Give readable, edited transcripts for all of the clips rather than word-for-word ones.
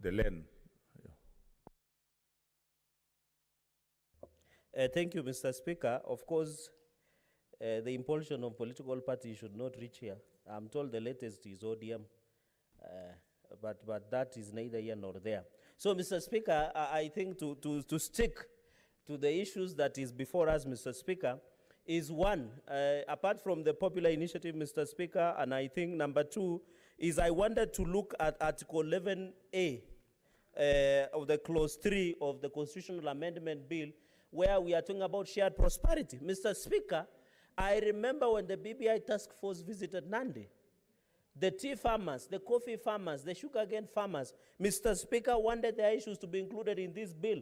the land. Thank you, Mr. Speaker. Of course, the impulsion of political parties should not reach here. I'm told the latest is ODM, but that is neither here nor there. So, Mr. Speaker, I think to stick to the issues that is before us, Mr. Speaker, is one, apart from the popular initiative, Mr. Speaker, and I think number two is I wanted to look at Article 11A of the Clause 3 of the Constitutional Amendment Bill, where we are talking about shared prosperity. Mr. Speaker, I remember when the BBI task force visited Nandi, the tea farmers, the coffee farmers, the sugarcane farmers, Mr. Speaker, wanted their issues to be included in this bill.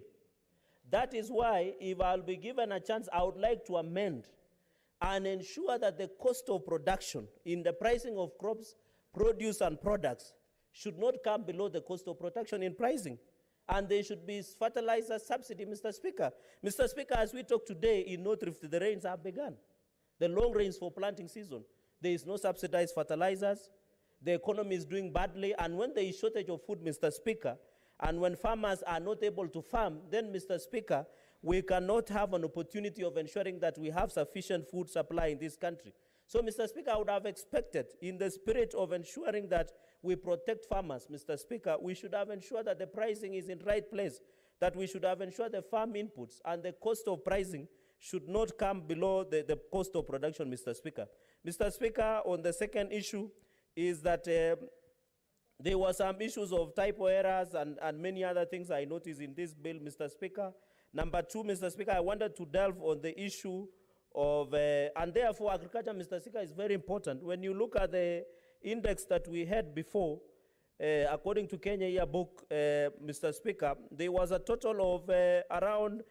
That is why, if I'll be given a chance, I would like to amend and ensure that the cost of production in the pricing of crops, produce, and products should not come below the cost of production in pricing. And there should be fertilizer subsidy, Mr. Speaker. Mr. Speaker, as we talk today in North Rift, the rains have begun. The long rains for planting season. There is no subsidized fertilizers. The economy is doing badly. And when there is shortage of food, Mr. Speaker, and when farmers are not able to farm, then, Mr. Speaker, we cannot have an opportunity of ensuring that we have sufficient food supply in this country. So, Mr. Speaker, I would have expected, in the spirit of ensuring that we protect farmers, Mr. Speaker, we should have ensured that the pricing is in the right place, that we should have ensured the farm inputs and the cost of pricing should not come below the cost of production, Mr. Speaker. Mr. Speaker, on the second issue is that there were some issues of typo errors and many other things I noticed in this bill, Mr. Speaker. Number two, Mr. Speaker, I wanted to delve on the issue of, and therefore agriculture, Mr. Speaker, is very important. When you look at the index that we had before, according to Kenya Yearbook, Mr. Speaker, there was a total of around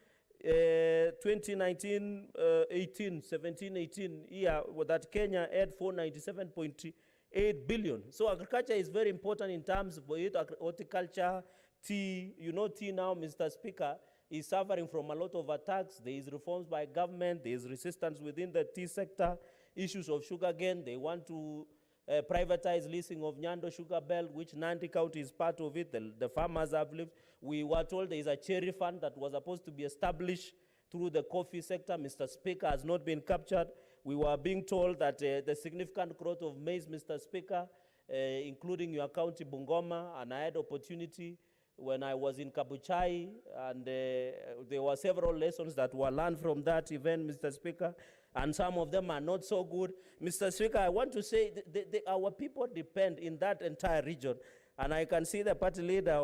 2019, 17-18 year that Kenya had 497.8 billion. So agriculture is very important in terms of horticulture, tea. You know, tea now, Mr. Speaker, is suffering from a lot of attacks. There is reforms by government. There is resistance within the tea sector. Issues of sugarcane. They want to privatize leasing of Nyando Sugar Belt, which Nandi County is part of it. The farmers have lived. We were told there is a cherry fund that was supposed to be established through the coffee sector. Mr. Speaker, has not been captured. We were being told that the significant growth of maize, Mr. Speaker, including your county, Bungoma, and I had opportunity when I was in Kabuchai, and there were several lessons that were learned from that event, Mr. Speaker, and some of them are not so good. Mr. Speaker, I want to say our people depend in that entire region, and I can see the party leader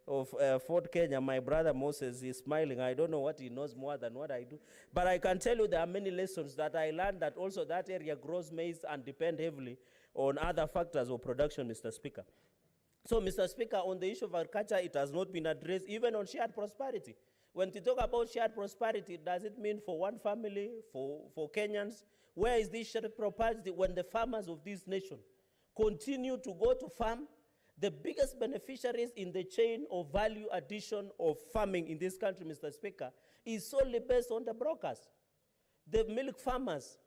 of Fort Kenya, my brother Moses, is smiling. I don't know what he knows more than what I do, but I can tell you there are many lessons that I learned, that also that area grows maize and depend heavily on other factors of production, Mr. Speaker. So, Mr. Speaker, on the issue of agriculture, it has not been addressed, even on shared prosperity. When we talk about shared prosperity, does it mean for one family, for Kenyans? Where is this shared prosperity when the farmers of this nation continue to go to farm? The biggest beneficiaries in the chain of value addition of farming in this country, Mr. Speaker, is solely based on the brokers, the milk farmers.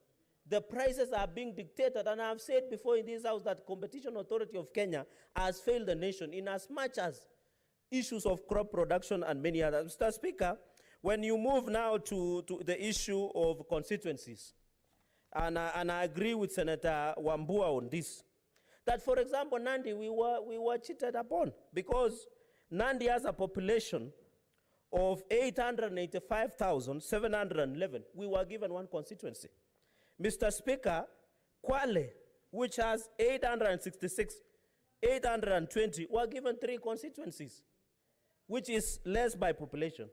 The prices are being dictated, and I've said before in this house that Competition Authority of Kenya has failed the nation in as much as issues of crop production and many others. Mr. Speaker, when you move now to the issue of constituencies, and I agree with Senator Wambua on this, that, for example, Nandi, we were cheated upon, because Nandi has a population of 885,711. We were given one constituency. Mr. Speaker, Kwale, which has 820, were given 3 constituencies, which is less by population.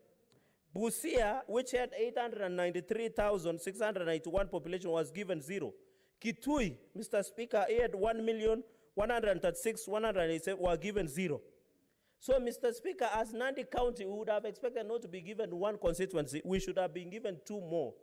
Busia, which had 893,691 population, was given 0. Kitui, Mr. Speaker, had 1,136,187, were given 0. So, Mr. Speaker, as Nandi County, we would have expected not to be given 1 constituency. We should have been given 2 more.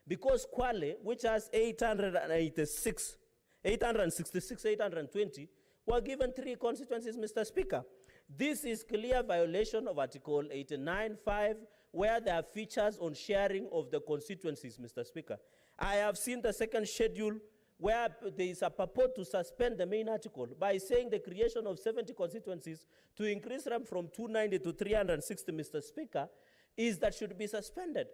Because Kwale, which has 820, were given 3 constituencies, Mr. Speaker. This is clear violation of Article 89(5), where there are features on sharing of the constituencies, Mr. Speaker. I have seen the second schedule where there is a purport to suspend the main article by saying the creation of 70 constituencies to increase them from 290 to 360, Mr. Speaker, is that should be suspended.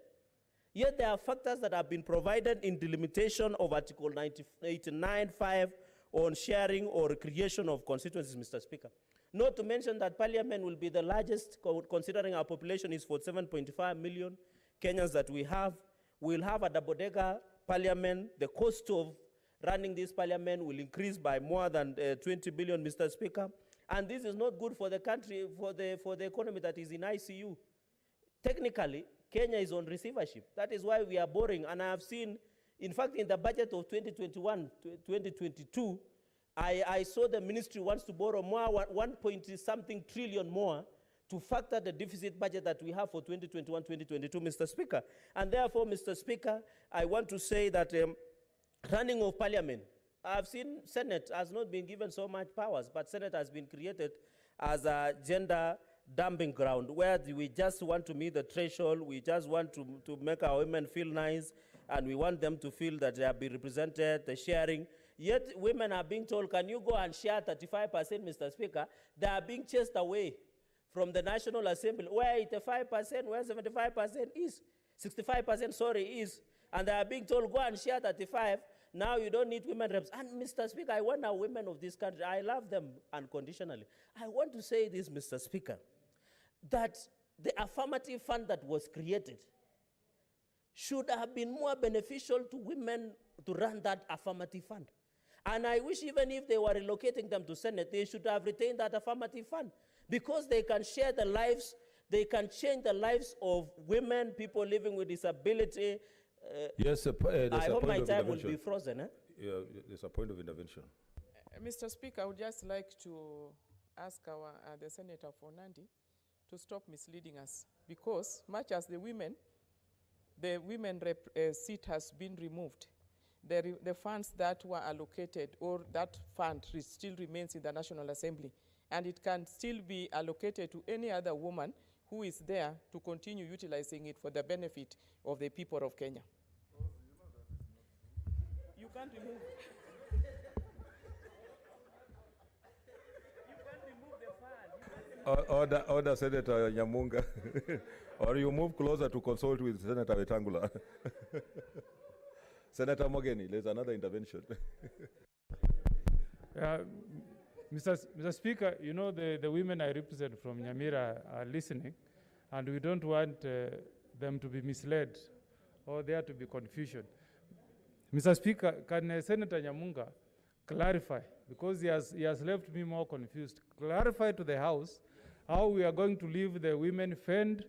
Yet there are factors that have been provided in delimitation of Article 89.5 on sharing or creation of constituencies, Mr. Speaker. Not to mention that Parliament will be the largest, considering our population is 47.5 million Kenyans that we have. We'll have a double-decker Parliament. The cost of running this Parliament will increase by more than 20 billion, Mr. Speaker. And this is not good for the country, for the economy that is in ICU. Technically, Kenya is on receivership. That is why we are borrowing. And I have seen, in fact, in the budget of 2021, 2022, I saw the ministry wants to borrow more, 1.something trillion more to factor the deficit budget that we have for 2021-2022, Mr. Speaker. And therefore, Mr. Speaker, I want to say that running of Parliament, I've seen Senate has not been given so much powers, but Senate has been created as a gender dumping ground where we just want to meet the threshold, we just want to make our women feel nice, and we want them to feel that they are being represented, the sharing. Yet women are being told, can you go and share 35%, Mr. Speaker? They are being chased away from the National Assembly, where 85%, where 75% is, 65%, sorry, is. And they are being told, go and share 35%. Now you don't need women reps. And Mr. Speaker, I want our women of this country, I love them unconditionally. I want to say this, Mr. Speaker, that the affirmative fund that was created should have been more beneficial to women to run that affirmative fund. And I wish even if they were relocating them to Senate, they should have retained that affirmative fund because they can share the lives, they can change the lives of women, people living with disability. Yes, I hope my time will be frozen. Yeah, there's a point of intervention. Mr. Speaker, I would just like to ask the Senator for Nandi to stop misleading us, because much as the women rep seat has been removed, the funds that were allocated, or that fund still remains in the National Assembly, and it can still be allocated to any other woman who is there to continue utilizing it for the benefit of the people of Kenya. You can't remove. You can't remove the fund. Order Senator Nyamunga. Or you move closer to consult with Senator Wetangula. Senator Mogeni, there's another intervention. Mr. Speaker, you know the women I represent from Nyamira are listening, and we don't want them to be misled or there to be confusion. Mr. Speaker, can Senator Nyamunga clarify, because he has left me more confused, clarify to the House how we are going to leave the women fund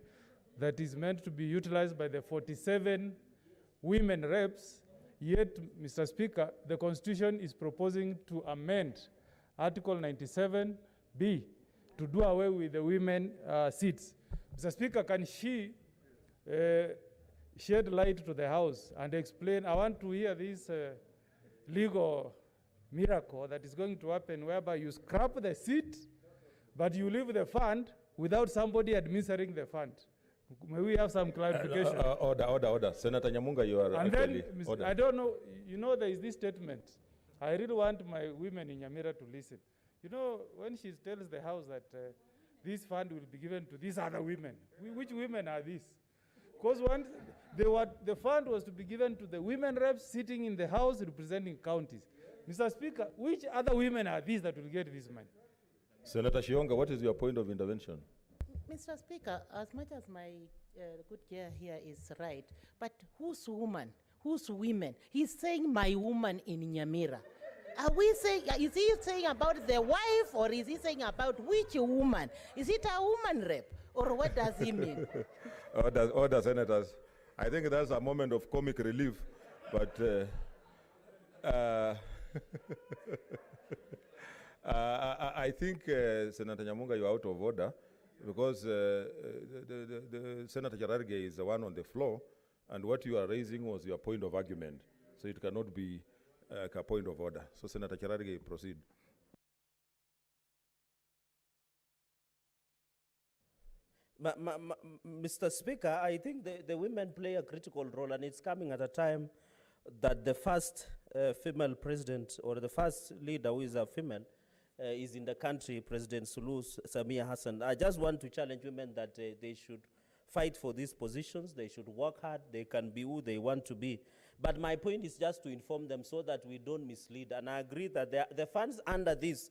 that is meant to be utilized by the 47 women reps, yet, Mr. Speaker, the Constitution is proposing to amend Article 97B to do away with the women seats. Mr. Speaker, can she shed light to the House and explain? I want to hear this legal miracle that is going to happen whereby you scrap the seat, but you leave the fund without somebody administering the fund. May we have some clarification? Order. Senator Nyamunga, you are and actually... then, order. I don't know, you know, there is this statement. I really want my women in Nyamira to listen. You know, when she tells the House that this fund will be given to these other women, which women are these? Because the fund was to be given to the women reps sitting in the House representing counties. Mr. Speaker, which other women are these that will get this money? Senator Shionga, what is your point of intervention? Mr. Speaker, as much as my good chair here is right, but whose woman? Whose women? He's saying my woman in Nyamira. Are we saying, is he saying about the wife, or is he saying about which woman? Is it a woman rep, or what does he mean? Order, senators. I think that's a moment of comic relief, but I think, Senator Nyamunga, you're out of order, because the Senator Cherargei is the one on the floor, and what you are raising was your point of argument, so it cannot be a point of order. So, Senator Cherargei, proceed. Mr. Speaker, I think the women play a critical role, and it's coming at a time that the first female president, or the first leader who is a female, is in the country, President Suluhu Samia Hassan. I just want to challenge women that they should fight for these positions, they should work hard, they can be who they want to be. But my point is just to inform them so that we don't mislead. And I agree that the funds under this,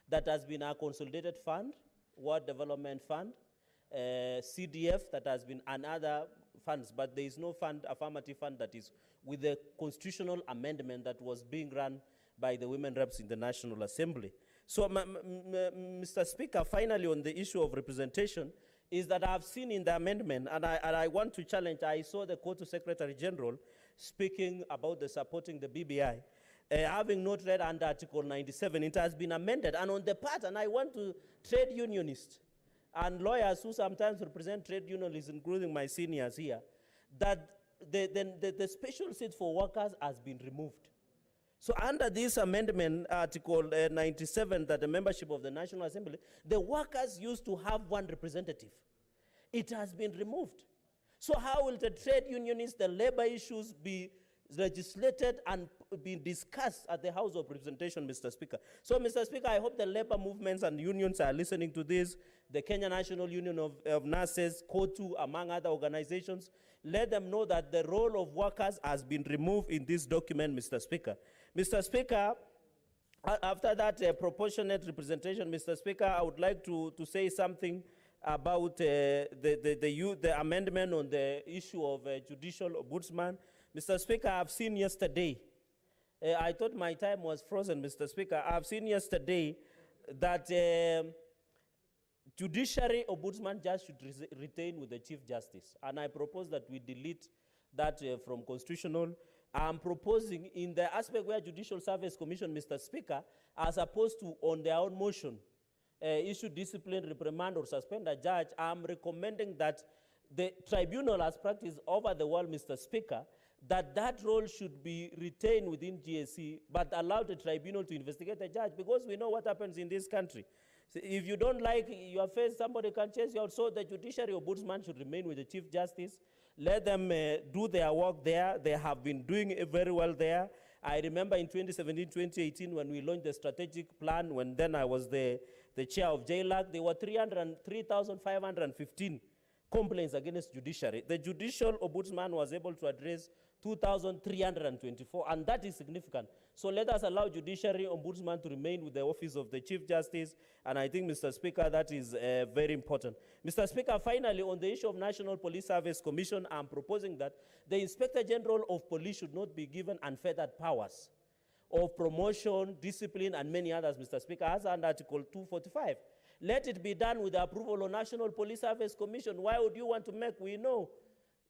that has been a consolidated fund, World Development Fund, CDF, that has been another funds, but there is no fund, affirmative fund, that is with the constitutional amendment that was being run by the women reps in the National Assembly. So, Mr. Speaker, finally on the issue of representation, is that I've seen in the amendment, and I want to challenge, I saw the K.E.T Secretary General speaking about the supporting the BBI. Having not read under Article 97, it has been amended, and on the part, and I want to trade unionists and lawyers who sometimes represent trade unionists, including my seniors here, that the special seat for workers has been removed. So under this amendment, Article 97, that the membership of the National Assembly, the workers used to have one representative. It has been removed. So how will the trade unionists, the labor issues be legislated and be discussed at the House of Representation, Mr. Speaker? So, Mr. Speaker, I hope the labor movements and unions are listening to this, the Kenya National Union of Nurses, K.E.T, among other organizations. Let them know that the role of workers has been removed in this document, Mr. Speaker. Mr. Speaker, after that proportionate representation, Mr. Speaker, I would like to say something about the amendment on the issue of judicial ombudsman. Mr. Speaker, I've seen yesterday, I thought my time was frozen, Mr. Speaker. I've seen yesterday that judiciary ombudsman just should retain with the Chief Justice. And I propose that we delete that from constitutional. I'm proposing in the aspect where Judicial Service Commission, Mr. Speaker, as opposed to on their own motion, issue discipline, reprimand, or suspend a judge, I'm recommending that the tribunal, as practiced over the world, Mr. Speaker, that role should be retained within GSC, but allow the tribunal to investigate the judge, because we know what happens in this country. So if you don't like your face, somebody can chase you out. So the judiciary ombudsman should remain with the Chief Justice. Let them do their work there. They have been doing it very well there. I remember in 2017, 2018, when we launched the strategic plan, when then I was the chair of JLAC, there were 3,515 complaints against judiciary. The judicial ombudsman was able to address 2,324, and that is significant. So let us allow judiciary ombudsman to remain with the office of the Chief Justice, and I think, Mr. Speaker, that is very important. Mr. Speaker, finally, on the issue of National Police Service Commission, I'm proposing that the Inspector General of Police should not be given unfettered powers of promotion, discipline, and many others, Mr. Speaker, as under Article 245. Let it be done with the approval of National Police Service Commission. Why would you want to make? We know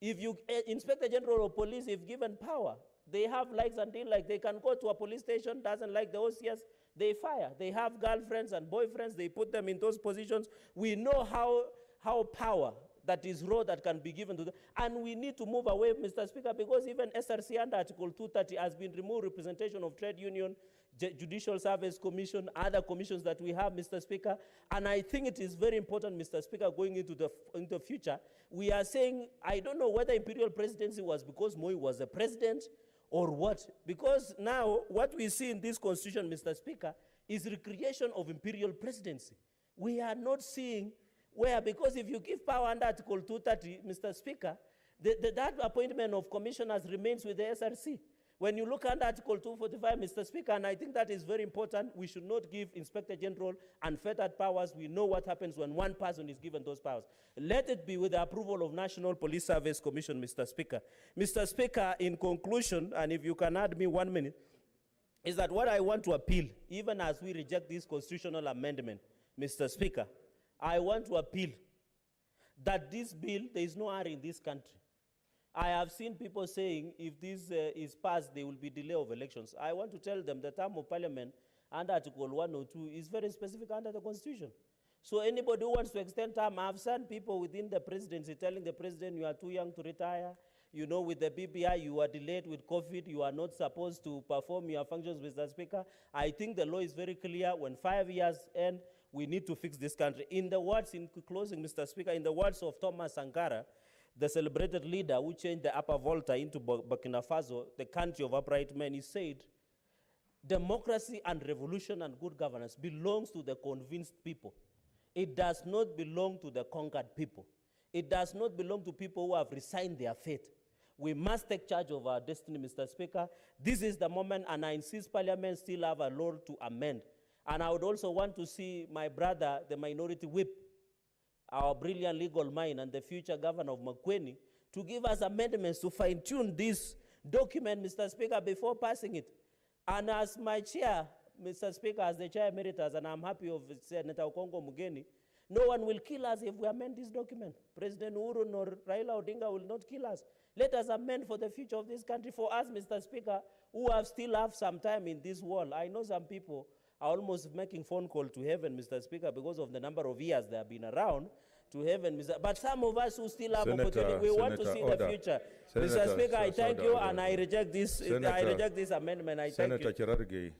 if you, Inspector General of Police, if given power, they have likes and dislikes. They can go to a police station, doesn't like the OCS, they fire. They have girlfriends and boyfriends, they put them in those positions. We know how power that is raw that can be given to them. And we need to move away, Mr. Speaker, because even SRC under Article 230 has been removed representation of trade union, Judicial Service Commission, other commissions that we have, Mr. Speaker. And I think it is very important, Mr. Speaker, going into the future. We are saying, I don't know whether imperial presidency was because Moi was the president or what. Because now what we see in this constitution, Mr. Speaker, is recreation of imperial presidency. We are not seeing where, because if you give power under Article 230, Mr. Speaker, that appointment of commissioners remains with the SRC. When you look under Article 245, Mr. Speaker, and I think that is very important, we should not give Inspector General unfettered powers. We know what happens when one person is given those powers. Let it be with the approval of National Police Service Commission, Mr. Speaker. Mr. Speaker, in conclusion, and if you can add me 1 minute, is that what I want to appeal, even as we reject this constitutional amendment, Mr. Speaker, I want to appeal that this bill, there is no hurry in this country. I have seen people saying if this is passed, there will be delay of elections. I want to tell them the term of parliament under Article 102 is very specific under the Constitution. So anybody who wants to extend term, I've seen people within the presidency telling the president you are too young to retire. You know, with the BBI, you are delayed with COVID. You are not supposed to perform your functions, Mr. Speaker. I think the law is very clear. When 5 years end, we need to fix this country. In the words, in closing, Mr. Speaker, in the words of Thomas Sankara, the celebrated leader who changed the Upper Volta into Burkina Faso, the country of upright men, he said, Democracy and revolution and good governance belongs to the convinced people. It does not belong to the conquered people. It does not belong to people who have resigned their fate. We must take charge of our destiny, Mr. Speaker. This is the moment, and I insist Parliament still have a lot to amend. And I would also want to see my brother, the minority whip, our brilliant legal mind, and the future governor of Makueni, to give us amendments to fine-tune this document, Mr. Speaker, before passing it. And as my chair, Mr. Speaker, as the chair emeritus, and I'm happy of Senator Okongo Mugeni, no one will kill us if we amend this document. President Uhuru nor Raila Odinga will not kill us. Let us amend for the future of this country. For us, Mr. Speaker, who still have some time in this world, I know some people are almost making phone call to heaven, Mr. Speaker, because of the number of years they have been around to heaven. But some of us who still have opportunity, we want to see the future. Mr. Speaker, I thank you, and I reject this. I reject this amendment. I thank you. Senator Cherargei.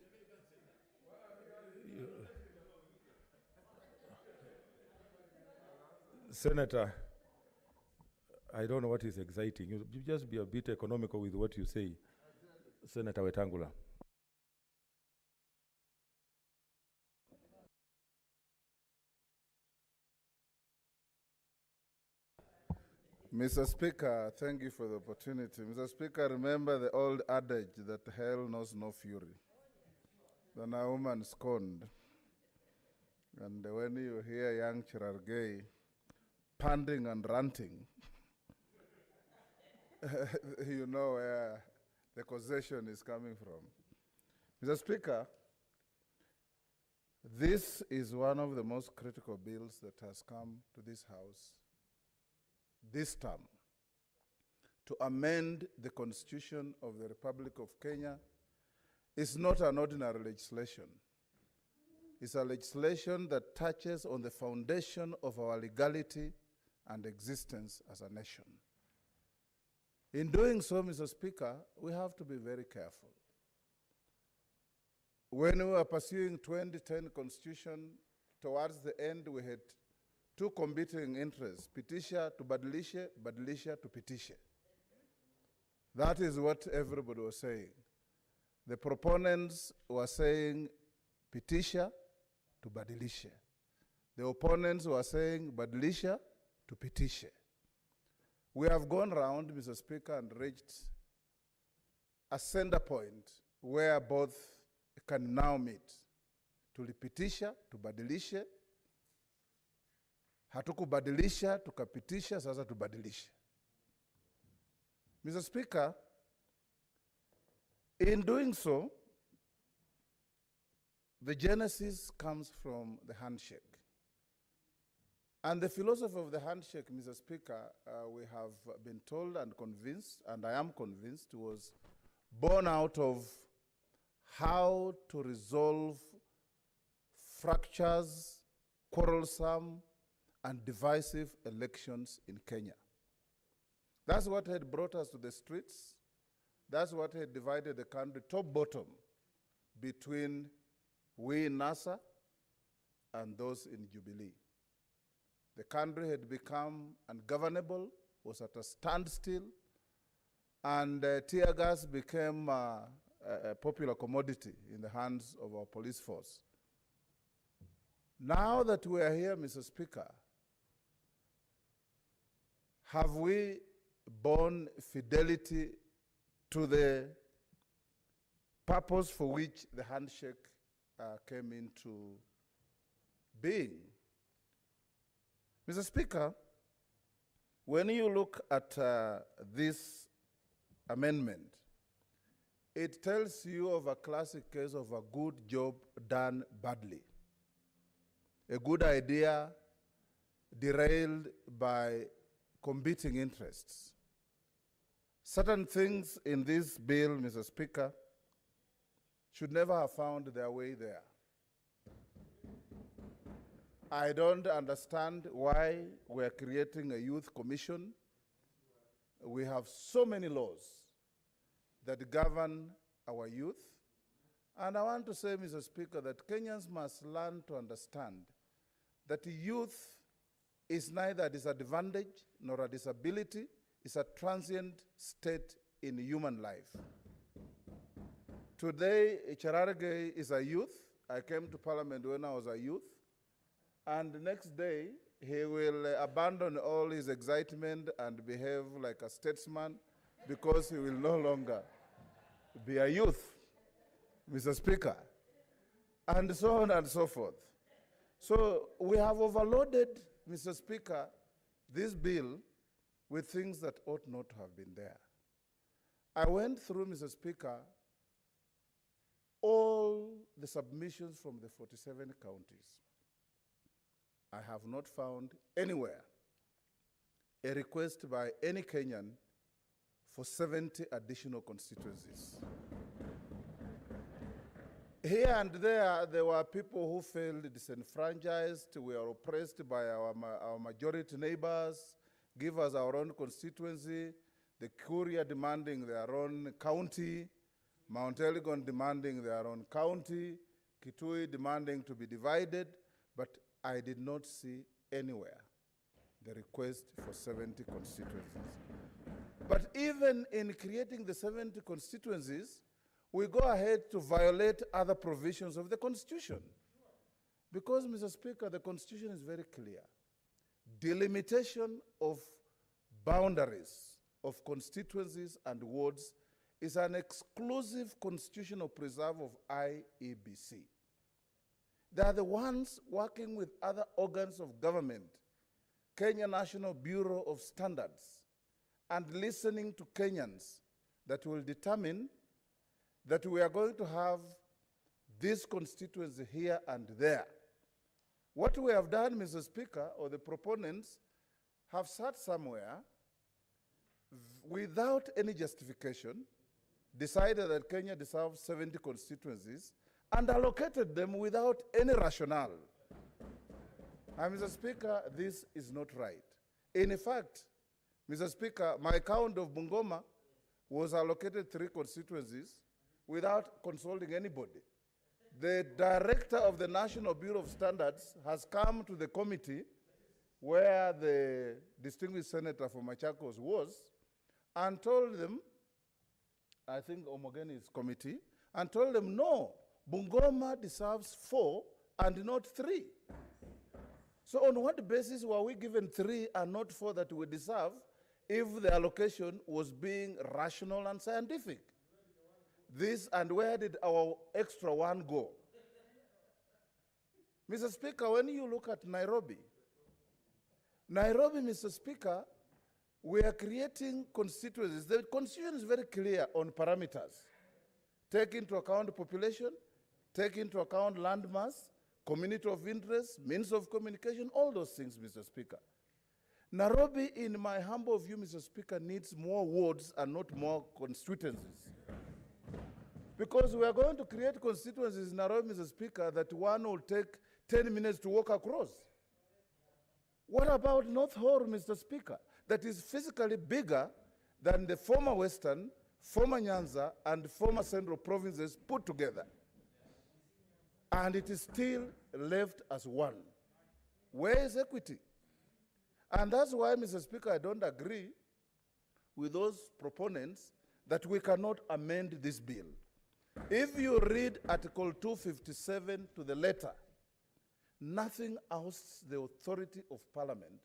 Senator, I don't know what is exciting. You just be a bit economical with what you say. Senator Wetangula. Mr. Speaker, thank you for the opportunity. Mr. Speaker, remember the old adage that hell knows no fury. Then a woman scorned. And when you hear young Cherargei panting and ranting, you know where the causation is coming from. Mr. Speaker, this is one of the most critical bills that has come to this House this term, to amend the Constitution of the Republic of Kenya. Is not an ordinary legislation. It's a legislation that touches on the foundation of our legality and existence as a nation. In doing so, Mr. Speaker, we have to be very careful. When we were pursuing 2010 Constitution, towards the end we had two competing interests, pitisha to badilishe, badilisha to pitishe. That is what everybody was saying. The proponents were saying pitisha to badilishe. The opponents were saying badilisha to pitishe. We have gone round, Mr. Speaker, and reached a center point where both can now meet. Tulipitisha, tubadilishe. Hatukubadilisha, tukapitisha, sasa tubadilishe. Mr. Speaker, in doing so, the genesis comes from the handshake. And the philosophy of the handshake, Mr. Speaker, we have been told and convinced, and I am convinced, was born out of how to resolve fractures, quarrelsome, and divisive elections in Kenya. That's what had brought us to the streets. That's what had divided the country top-bottom between we in NASA and those in Jubilee. The country had become ungovernable, was at a standstill, and tear gas became a popular commodity in the hands of our police force. Now that we are here, Mr. Speaker, have we borne fidelity to the purpose for which the handshake came into being? Mr. Speaker, when you look at this amendment, it tells you of a classic case of a good job done badly. A good idea derailed by competing interests. Certain things in this bill, Mr. Speaker, should never have found their way there. I don't understand why we're creating a youth commission. We have so many laws that govern our youth. And I want to say, Mr. Speaker, that Kenyans must learn to understand that youth is neither a disadvantage nor a disability. It's a transient state in human life. Today, Cherargei is a youth. I came to Parliament when I was a youth. And the next day, he will abandon all his excitement and behave like a statesman because he will no longer be a youth, Mr. Speaker, and so on and so forth. So we have overloaded, Mr. Speaker, this bill with things that ought not to have been there. I went through, Mr. Speaker, all the submissions from the 47 counties. I have not found anywhere a request by any Kenyan for 70 additional constituencies. Here and there were people who felt disenfranchised. We are oppressed by our majority neighbors. Give us our own constituency. The Kuria demanding their own county. Mount Elgon demanding their own county. Kitui demanding to be divided. But I did not see anywhere the request for 70 constituencies. But even in creating the 70 constituencies, we go ahead to violate other provisions of the Constitution. Because, Mr. Speaker, the Constitution is very clear. Delimitation of boundaries of constituencies and wards is an exclusive constitutional preserve of IEBC. They are the ones working with other organs of government, Kenya National Bureau of Standards, and listening to Kenyans that will determine that we are going to have this constituency here and there. What we have done, Mr. Speaker, or the proponents, have sat somewhere without any justification, decided that Kenya deserves 70 constituencies, and allocated them without any rationale. And Mr. Speaker, this is not right. In fact, Mr. Speaker, my count of Bungoma was allocated 3 constituencies without consulting anybody. The director of the National Bureau of Standards has come to the committee where the distinguished senator from Machakos was and told them, I think Omogeni's committee, and told them, no, Bungoma deserves 4 and not 3. So on what basis were we given 3 and not 4 that we deserve if the allocation was being rational and scientific? This, and where did our extra 1 go? Mr. Speaker, when you look at Nairobi, Mr. Speaker, we are creating constituencies. The constitution is very clear on parameters. Take into account population, take into account land mass, community of interest, means of communication, all those things, Mr. Speaker. Nairobi, in my humble view, Mr. Speaker, needs more wards and not more constituencies. Because we are going to create constituencies in Nairobi, Mr. Speaker, that one will take 10 minutes to walk across. What about North Horr, Mr. Speaker, that is physically bigger than the former Western, former Nyanza, and former Central provinces put together? And it is still left as one. Where is equity? And that's why, Mr. Speaker, I don't agree with those proponents that we cannot amend this bill. If you read Article 257 to the letter, nothing ousts the authority of Parliament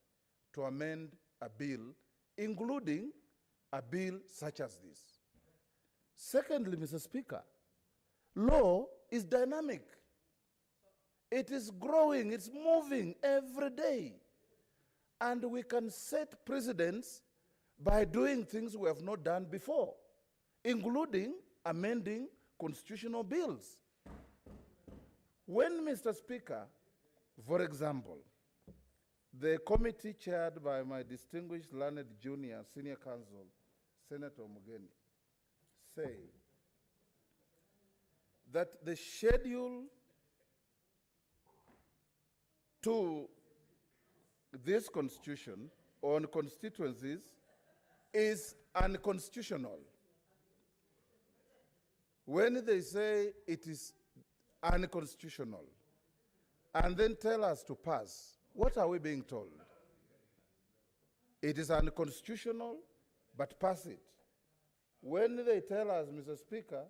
to amend a bill, including a bill such as this. Secondly, Mr. Speaker, law is dynamic. It is growing, it's moving every day. And we can set precedents by doing things we have not done before, including amending constitutional bills. When, Mr. Speaker, for example, the committee chaired by my distinguished learned junior senior counsel, Senator Omogeni, say that the schedule to this constitution on constituencies is unconstitutional. When they say it is unconstitutional and then tell us to pass, what are we being told? It is unconstitutional, but pass it. When they tell us, Mr. Speaker,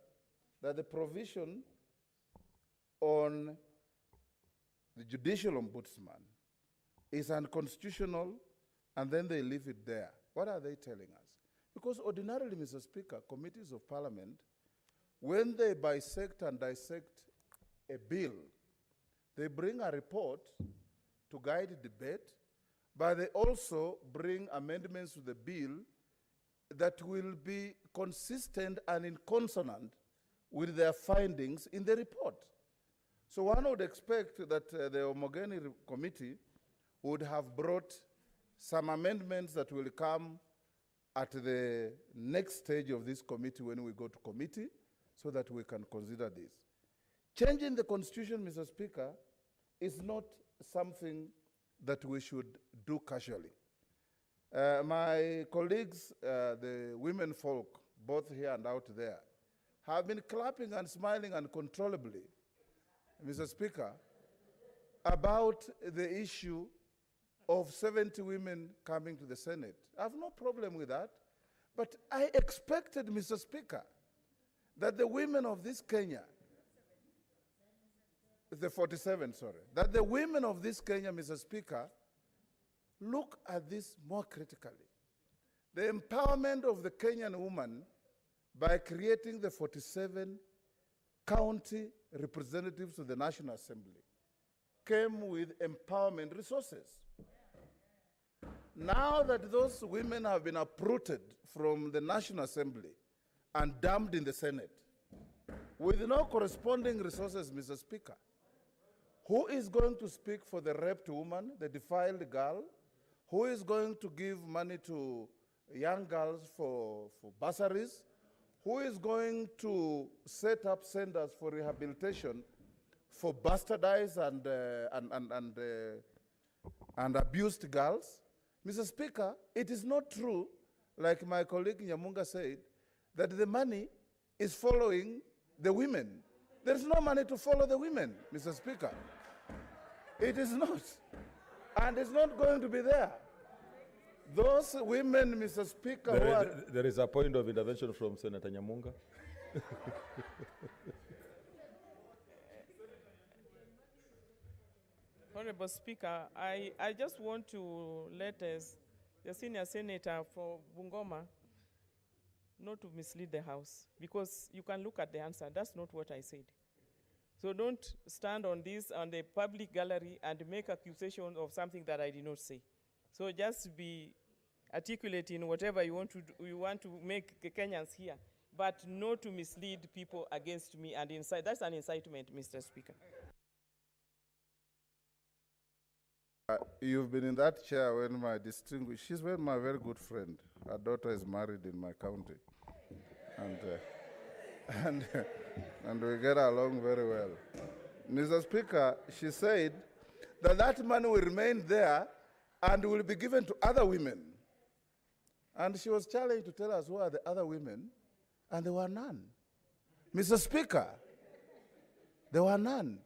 that the provision on the judicial ombudsman is unconstitutional, and then they leave it there. What are they telling us? Because ordinarily, Mr. Speaker, committees of parliament, when they bisect and dissect a bill, they bring a report to guide debate, but they also bring amendments to the bill that will be consistent and in consonant with their findings in the report. So one would expect that the Homogeny Committee would have brought some amendments that will come at the next stage of this committee when we go to committee, so that we can consider this. Changing the constitution, Mr. Speaker, is not something that we should do casually. My colleagues, the women folk, both here and out there, have been clapping and smiling uncontrollably, Mr. Speaker, about the issue of 70 women coming to the Senate. I have no problem with that, but I expected, Mr. Speaker, that the women of this Kenya, the 47, sorry, that the women of this Kenya, Mr. Speaker, look at this more critically. The empowerment of the Kenyan woman by creating the 47 county representatives to the National Assembly came with empowerment resources. Now that those women have been uprooted from the National Assembly and dumped in the Senate, with no corresponding resources, Mr. Speaker, who is going to speak for the raped woman, the defiled girl? Who is going to give money to young girls for bursaries? Who is going to set up centers for rehabilitation for bastardized and abused girls? Mr. Speaker, it is not true, like my colleague Nyamunga said, that the money is following the women. There is no money to follow the women, Mr. Speaker. It is not. And it's not going to be there. Those women, Mr. Speaker, there is a point of intervention from Senator Nyamunga. Honorable Speaker, I just want to let us, the senior senator for Bungoma, not to mislead the House, because you can look at the answer. That's not what I said. So don't stand on this, on the public gallery, and make accusations of something that I did not say. So just be articulate in whatever you want to do, you want to make Kenyans hear, but not to mislead people against me and incite. That's an incitement, Mr. Speaker. You've been in that chair when my distinguished, she's my very good friend. Her daughter is married in my county. And we get along very well. Mr. Speaker, she said that that money will remain there and will be given to other women. And she was challenged to tell us who are the other women, and there were none. Mr. Speaker, there were none.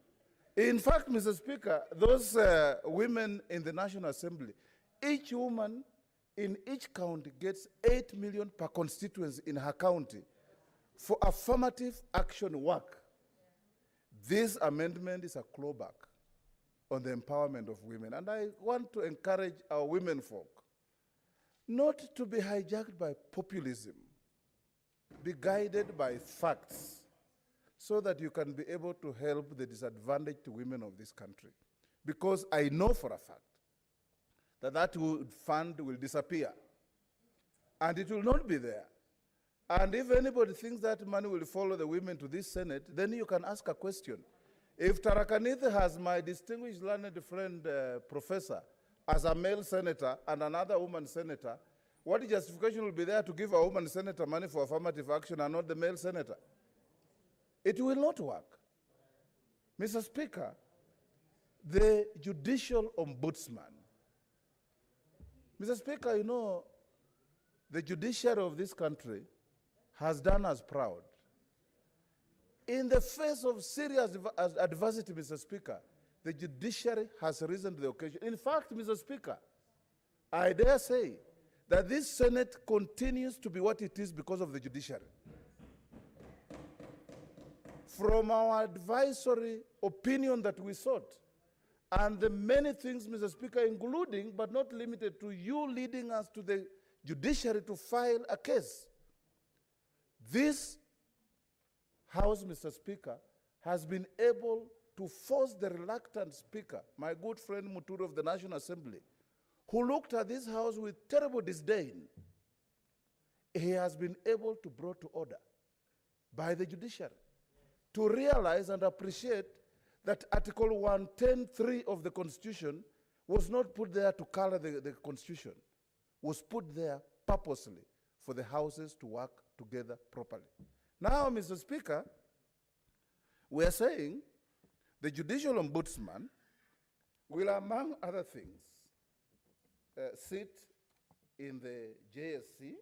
In fact, Mr. Speaker, those women in the National Assembly, each woman in each county gets 8 million per constituency in her county for affirmative action work. This amendment is a clawback on the empowerment of women. And I want to encourage our women folk not to be hijacked by populism, be guided by facts, so that you can be able to help the disadvantaged women of this country. Because I know for a fact that that fund will disappear, and it will not be there. And if anybody thinks that money will follow the women to this Senate, then you can ask a question. If Tarakanith has my distinguished learned friend, professor, as a male senator and another woman senator, what justification will be there to give a woman senator money for affirmative action and not the male senator? It will not work. Mr. Speaker, the judicial ombudsman. Mr. Speaker, you know, the judiciary of this country has done us proud. In the face of serious adversity, Mr. Speaker, the judiciary has risen to the occasion. In fact, Mr. Speaker, I dare say that this Senate continues to be what it is because of the judiciary. from our advisory opinion that we sought. And the many things, Mr. Speaker, including but not limited to you leading us to the judiciary to file a case. This House, Mr. Speaker, has been able to force the reluctant Speaker, my good friend Muturu of the National Assembly, who looked at this House with terrible disdain. He has been able to brought to order by the judiciary to realize and appreciate that Article 110(3) of the Constitution was not put there to color the Constitution, was put there purposely for the houses to work together properly. Now, Mr. Speaker, we are saying the Judicial Ombudsman will, among other things, sit in the JSC,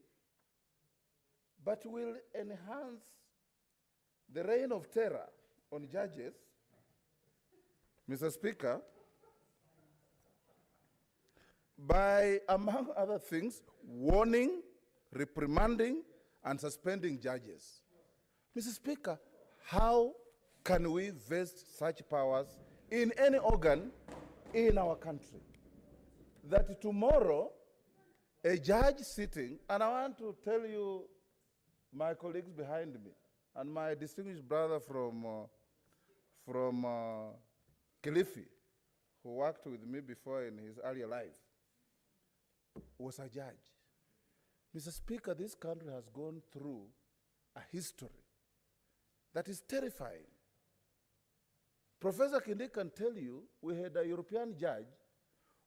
but will enhance the reign of terror on judges, Mr. Speaker, by, among other things, warning, reprimanding, and suspending judges. Mr. Speaker, how can we vest such powers in any organ in our country? That tomorrow, a judge sitting, and I want to tell you, my colleagues behind me, and my distinguished brother from Kilifi, who worked with me before in his earlier life, was a judge. Mr. Speaker, this country has gone through a history that is terrifying. Professor Kindi can tell you, we had a European judge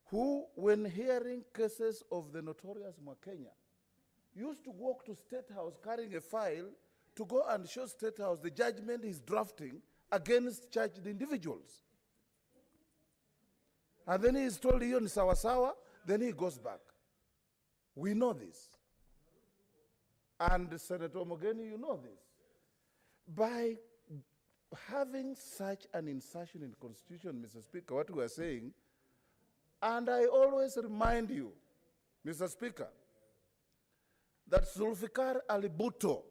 who, when hearing cases of the notorious Mwakenya, used to walk to State House carrying a file to go and show State House the judgment he's drafting against charged individuals. And then he is told, "Hiyo ni sawa sawa," then he goes back. We know this. And Senator Mogeni, you know this. By having such an insertion in the Constitution, Mr. Speaker, what we are saying, and I always remind you, Mr. Speaker, that Zulfikar Ali Bhutto,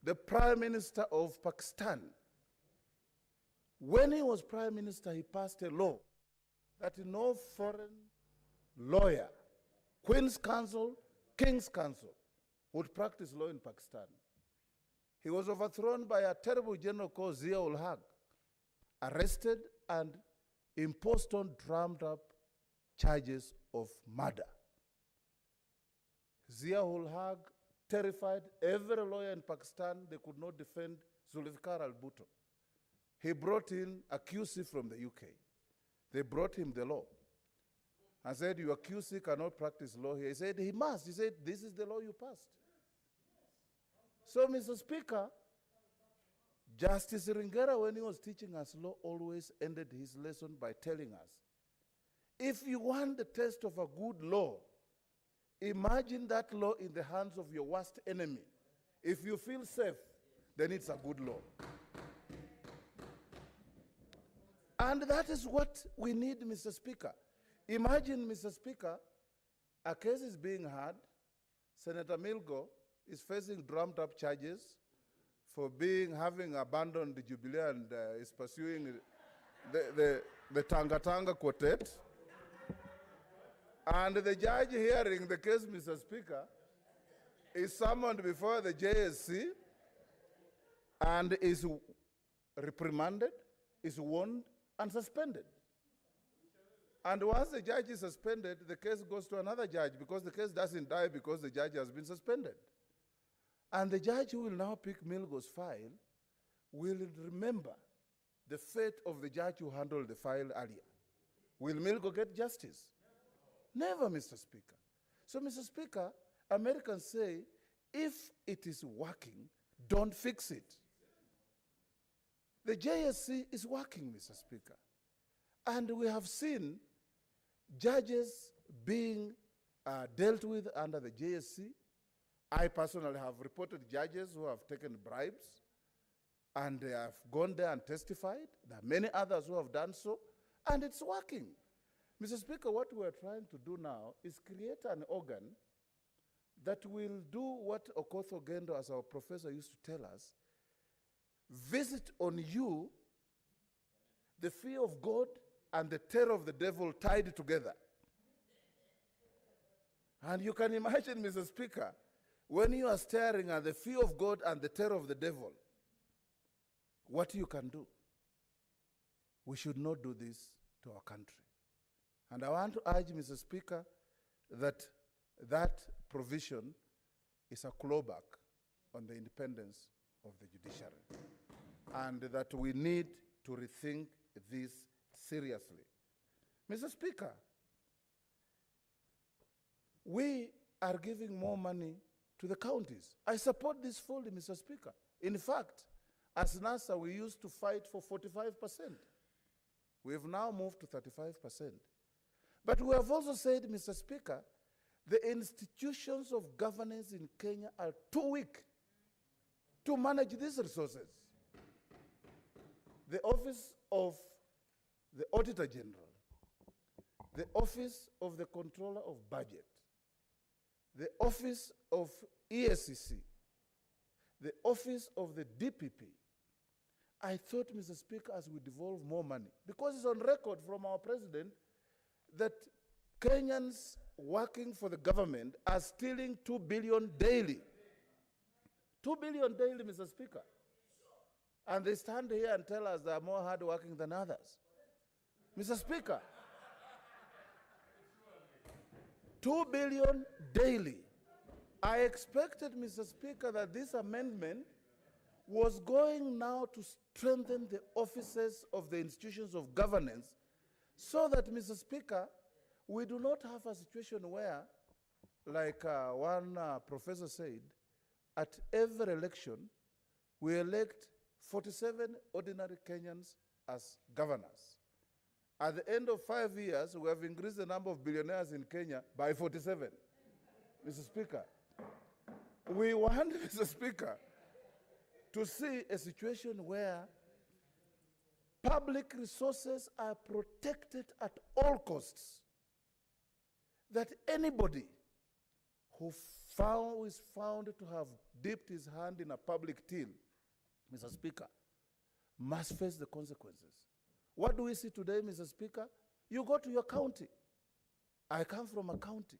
the Prime Minister of Pakistan, when he was Prime Minister, he passed a law that no foreign lawyer, Queen's Counsel, King's Counsel, would practice law in Pakistan. He was overthrown by a terrible general called Zia-ul Haq, arrested and imposed on drummed up charges of murder. Zia-ul Haq terrified every lawyer in Pakistan. They could not defend Zulfikar Ali Bhutto. He brought in a QC from the UK. They brought him the law and said, "Your QC cannot practice law here." He said, "He must." He said, "This is the law you passed." So, Mr. Speaker, Justice Ringera, when he was teaching us law, always ended his lesson by telling us, if you want the test of a good law, imagine that law in the hands of your worst enemy. If you feel safe, then it's a good law. And that is what we need, Mr. Speaker. Imagine, Mr. Speaker, a case is being heard. Senator Milgo is facing drummed up charges for having abandoned the Jubilee and is pursuing the Tanga Quartet. And the judge hearing the case, Mr. Speaker, is summoned before the JSC and is reprimanded, is warned, and suspended. And once the judge is suspended, the case goes to another judge because the case doesn't die because the judge has been suspended. And the judge who will now pick Milgo's file will remember the fate of the judge who handled the file earlier. Will Milgo get justice? Never, Mr. Speaker. So, Mr. Speaker, Americans say, if it is working, don't fix it. The JSC is working, Mr. Speaker. And we have seen judges being dealt with under the JSC. I personally have reported judges who have taken bribes and they have gone there and testified. There are many others who have done so, and it's working. Mr. Speaker, what we're trying to do now is create an organ that will do what Okoth Ogendo, as our professor used to tell us, visit on you the fear of God and the terror of the devil tied together. And you can imagine, Mr. Speaker, when you are staring at the fear of God and the terror of the devil, what you can do. We should not do this to our country. And I want to urge, Mr. Speaker, that that provision is a clawback on the independence of the judiciary, and that we need to rethink this seriously. Mr. Speaker, we are giving more money to the counties. I support this fully, Mr. Speaker. In fact, as NASA, we used to fight for 45%. We have now moved to 35%. But we have also said, Mr. Speaker, the institutions of governance in Kenya are too weak to manage these resources. The Office of the Auditor General, the Office of the Controller of Budget, the Office of ESCC, the Office of the DPP. I thought, Mr. Speaker, as we devolve more money, because it's on record from our president that Kenyans working for the government are stealing 2 billion daily. 2 billion daily, Mr. Speaker. And they stand here and tell us they are more hardworking than others. Mr. Speaker, 2 billion daily. I expected, Mr. Speaker, that this amendment was going now to strengthen the offices of the institutions of governance so that, Mr. Speaker, we do not have a situation where, like one professor said, at every election, we elect 47 ordinary Kenyans as governors. At the end of 5 years, we have increased the number of billionaires in Kenya by 47. Mr. Speaker, we want, Mr. Speaker, to see a situation where public resources are protected at all costs. That anybody who is found to have dipped his hand in a public till, Mr. Speaker, must face the consequences. What do we see today, Mr. Speaker? You go to your county. I come from a county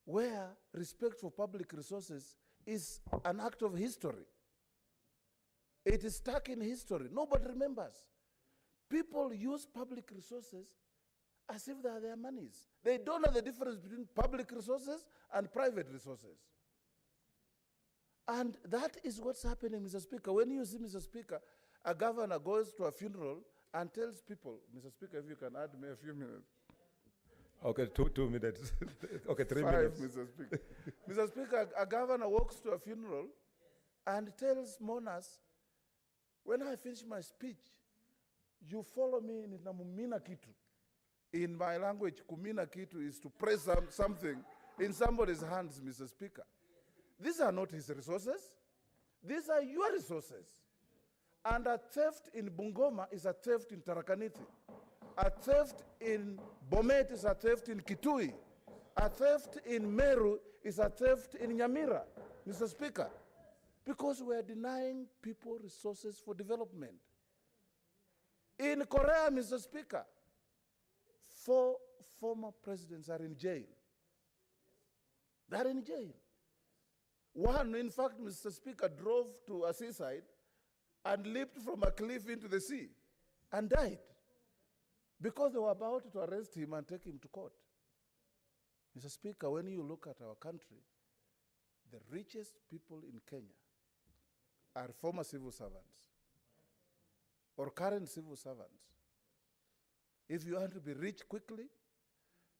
where respect for public resources is an act of history. It is stuck in history. Nobody remembers. People use public resources as if they are their monies. They don't know the difference between public resources and private resources. And that is what's happening, Mr. Speaker. When you see, Mr. Speaker, a governor goes to a funeral and tells people, Mr. Speaker, if you can add me a few minutes. Okay, 2 minutes. Okay, 3 5, minutes. Mr. Speaker. Mr. Speaker, a governor walks to a funeral and tells mourners, when I finish my speech, you follow me in namumina kitu. In my language, kumina kitu is to press something in somebody's hands, Mr. Speaker. These are not his resources. These are your resources. And a theft in Bungoma is a theft in Tarakaniti. A theft in Bomet is a theft in Kitui. A theft in Meru is a theft in Nyamira, Mr. Speaker. Because we are denying people resources for development. In Korea, Mr. Speaker, 4 former presidents are in jail. They are in jail. One, in fact, Mr. Speaker, drove to a seaside and leaped from a cliff into the sea and died because they were about to arrest him and take him to court. Mr. Speaker, when you look at our country, the richest people in Kenya are former civil servants or current civil servants. If you want to be rich quickly,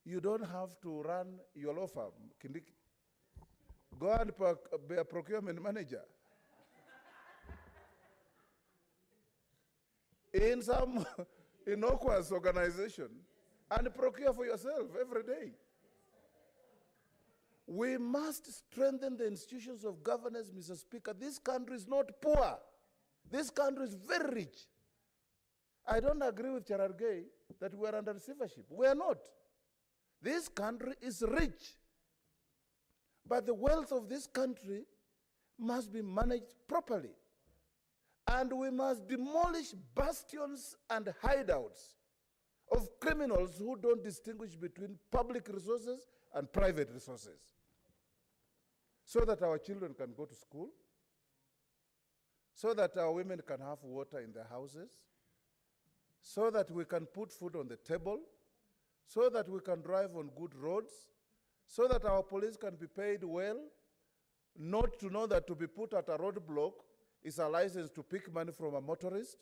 you don't have to run your law firm, Kindiki. Go and be a procurement manager. In some innocuous organization and procure for yourself every day. We must strengthen the institutions of governance, Mr. Speaker. This country is not poor. This country is very rich. I don't agree with Cherargei that we are under receivership. We are not. This country is rich. But the wealth of this country must be managed properly. And we must demolish bastions and hideouts of criminals who don't distinguish between public resources and private resources, so that our children can go to school, so that our women can have water in their houses, so that we can put food on the table, so that we can drive on good roads, so that our police can be paid well, not to know that to be put at a roadblock is a license to pick money from a motorist,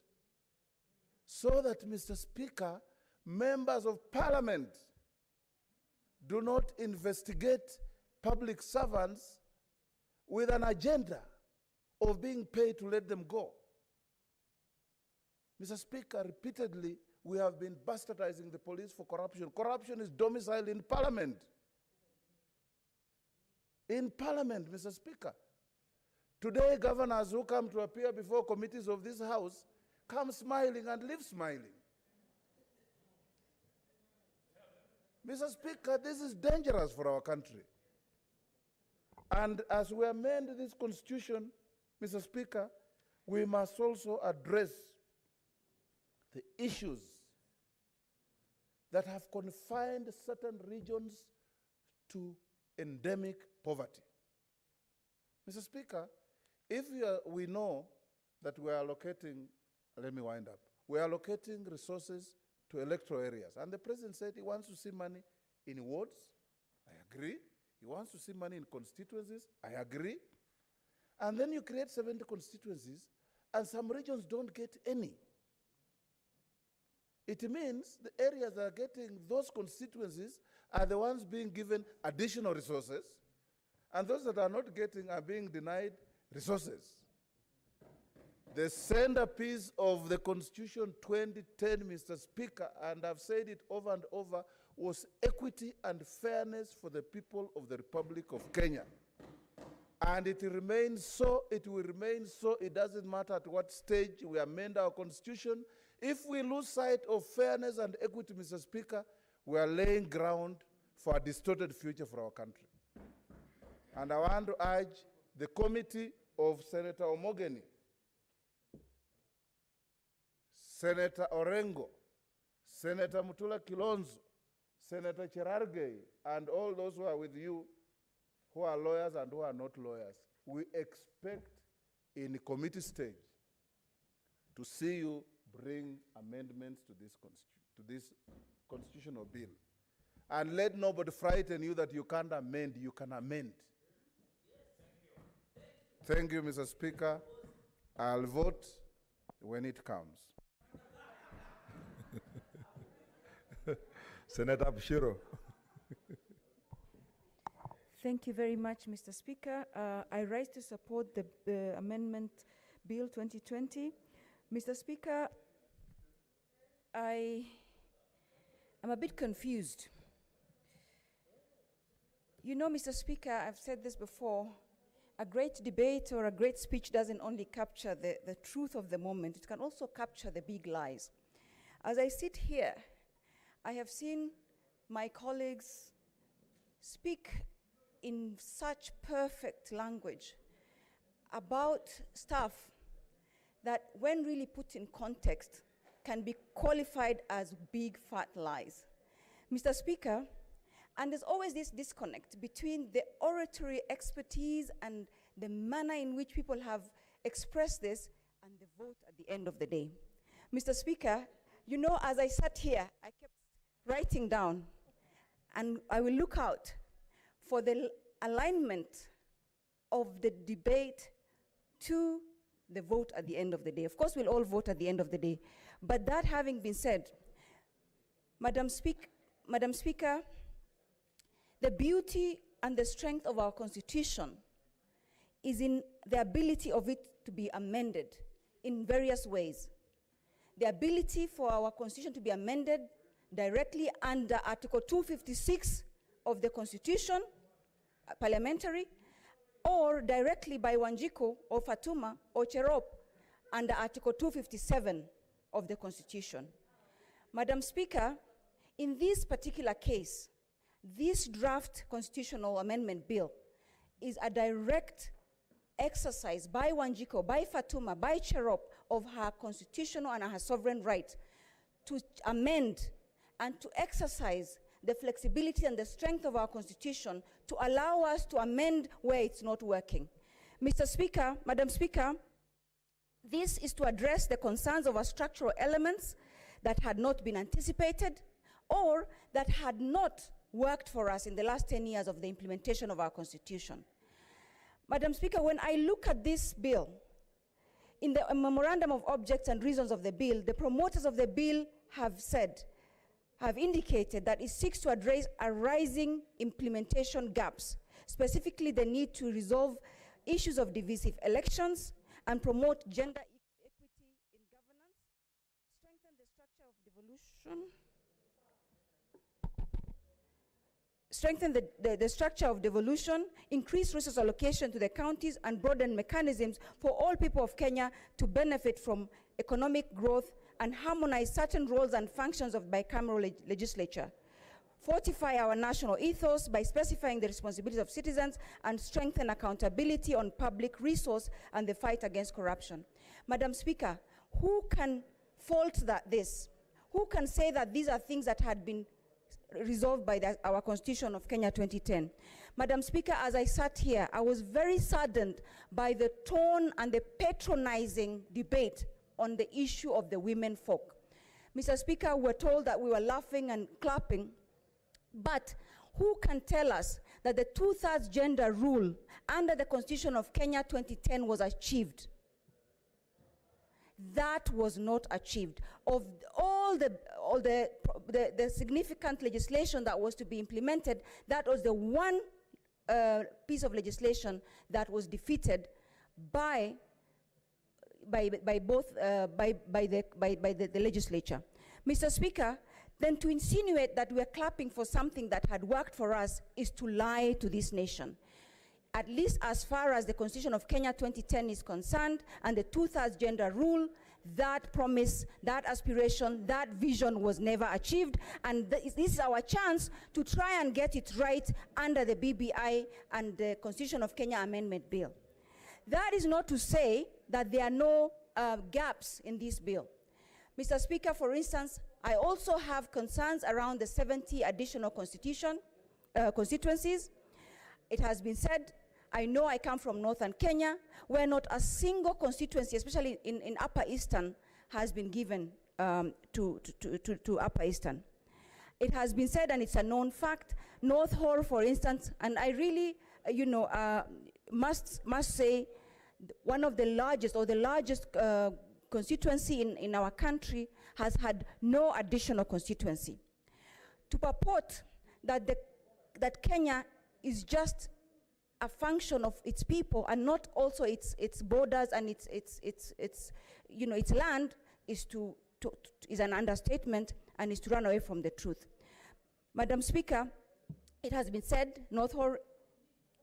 so that, Mr. Speaker, members of parliament do not investigate public servants with an agenda of being paid to let them go. Mr. Speaker, repeatedly, we have been bastardizing the police for corruption. Corruption is domiciled in parliament. In parliament, Mr. Speaker. Today, governors who come to appear before committees of this house come smiling and leave smiling. Mr. Speaker, this is dangerous for our country. And as we amend this constitution, Mr. Speaker, we must also address the issues that have confined certain regions to endemic poverty. Mr. Speaker, if we know that we are allocating, let me wind up, we are allocating resources to electoral areas, and the president said he wants to see money in wards, I agree. He wants to see money in constituencies, I agree. And then you create 70 constituencies, and some regions don't get any. It means the areas that are getting those constituencies are the ones being given additional resources, and those that are not getting are being denied resources. The centerpiece of the Constitution 2010, Mr. Speaker, and I've said it over and over, was equity and fairness for the people of the Republic of Kenya. And it remains so, it will remain so. It doesn't matter at what stage we amend our Constitution. If we lose sight of fairness and equity, Mr. Speaker, we are laying ground for a distorted future for our country. And I want to urge the committee of Senator Omogeni, Senator Orengo, Senator Mutula Kilonzo, Senator Cherargei, and all those who are with you, who are lawyers and who are not lawyers. We expect in the committee stage to see you bring amendments to this constitutional bill. And let nobody frighten you that you can't amend, you can amend. Thank you, Mr. Speaker. I'll vote when it comes. Senator Bushiro. Thank you very much, Mr. Speaker. I rise to support the Amendment Bill 2020. Mr. Speaker, I am a bit confused. You know, Mr. Speaker, I've said this before, a great debate or a great speech doesn't only capture the truth of the moment, it can also capture the big lies. As I sit here, I have seen my colleagues speak in such perfect language about stuff that, when really put in context, can be qualified as big fat lies. Mr. Speaker, and there's always this disconnect between the oratory expertise and the manner in which people have expressed this and the vote at the end of the day. Mr. Speaker, you know, as I sat here, I kept writing down, and I will look out for the alignment of the debate to the vote at the end of the day. Of course, we'll all vote at the end of the day. But that having been said, Madam Speaker, the beauty and the strength of our Constitution is in the ability of it to be amended in various ways. The ability for our Constitution to be amended directly under Article 256 of the Constitution, parliamentary, or directly by Wanjiku or Fatuma or Cherop under Article 257 of the Constitution. Madam Speaker, in this particular case, this draft constitutional amendment bill is a direct exercise by Wanjiku, by Fatuma, by Cherop of her constitutional and her sovereign right to amend and to exercise the flexibility and the strength of our constitution to allow us to amend where it's not working. Mr. Speaker, Madam Speaker, this is to address the concerns of our structural elements that had not been anticipated or that had not worked for us in the last 10 years of the implementation of our constitution. Madam Speaker, when I look at this bill, in the memorandum of objects and reasons of the bill, the promoters of the bill have indicated that it seeks to address arising implementation gaps, specifically the need to resolve issues of divisive elections and promote gender equity in governance, strengthen the structure of devolution, increase resource allocation to the counties, and broaden mechanisms for all people of Kenya to benefit from economic growth, and harmonize certain roles and functions of bicameral legislature. Fortify our national ethos by specifying the responsibilities of citizens and strengthen accountability on public resource and the fight against corruption. Madam Speaker, who can fault this? Who can say that these are things that had been resolved by our Constitution of Kenya 2010? Madam Speaker, as I sat here, I was very saddened by the tone and the patronizing debate on the issue of the women folk. Mr. Speaker, we're told that we were laughing and clapping, but who can tell us that the 2/3 gender rule under the Constitution of Kenya 2010 was achieved? That was not achieved. Of all the significant legislation that was to be implemented, that was the one piece of legislation that was defeated by the legislature. Mr. Speaker, then to insinuate that we are clapping for something that had worked for us is to lie to this nation. At least as far as the Constitution of Kenya 2010 is concerned, and the 2/3 gender rule, that promise, that aspiration, that vision was never achieved, and this is our chance to try and get it right under the BBI and the Constitution of Kenya Amendment Bill. That is not to say that there are no gaps in this bill. Mr. Speaker, for instance, I also have concerns around the 70 additional constituencies. It has been said, I know I come from Northern Kenya, where not a single constituency, especially in Upper Eastern, has been given to Upper Eastern. It has been said, and it's a known fact, North Horr, for instance, and I really, must say, one of the largest, or the largest constituency in our country has had no additional constituency. To purport that Kenya is just a function of its people and not also its borders and its land is an understatement and is to run away from the truth. Madam Speaker, it has been said North Horr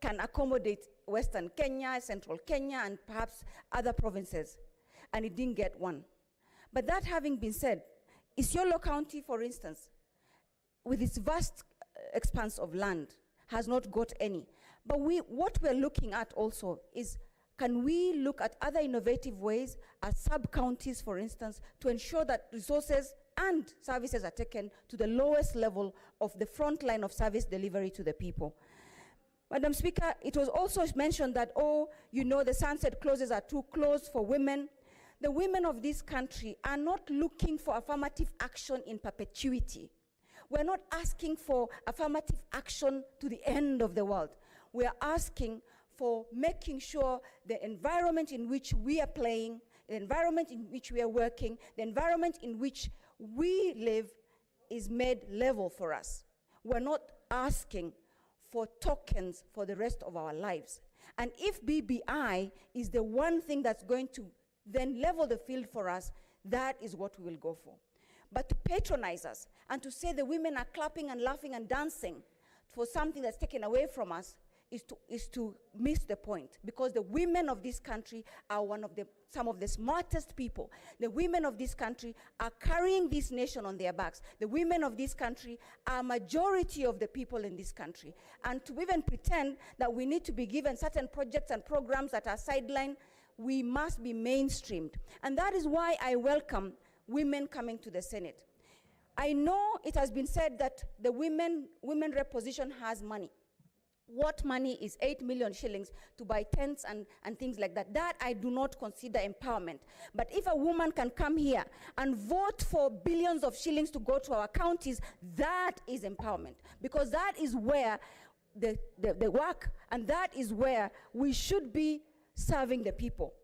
can accommodate Western Kenya, Central Kenya, and perhaps other provinces, and it didn't get one. But that having been said, Isiolo County, for instance, with its vast expanse of land, has not got any. But what we're looking at also is, can we look at other innovative ways, as sub-counties, for instance, to ensure that resources and services are taken to the lowest level of the front line of service delivery to the people? Madam Speaker, it was also mentioned that, the sunset clauses are too close for women. The women of this country are not looking for affirmative action in perpetuity. We're not asking for affirmative action to the end of the world. We're asking for making sure the environment in which we are playing, the environment in which we are working, the environment in which we live is made level for us. We're not asking for tokens for the rest of our lives. And if BBI is the one thing that's going to then level the field for us, that is what we will go for. But to patronize us and to say the women are clapping and laughing and dancing for something that's taken away from us is to miss the point, because the women of this country are some of the smartest people. The women of this country are carrying this nation on their backs. The women of this country are majority of the people in this country. And to even pretend that we need to be given certain projects and programs that are sidelined, we must be mainstreamed. And that is why I welcome women coming to the Senate. I know it has been said that the women rep position has money. What money is 8 million shillings to buy tents and things like that? That I do not consider empowerment. But if a woman can come here and vote for billions of shillings to go to our counties, that is empowerment. Because that is where the work, and that is where we should be serving the people.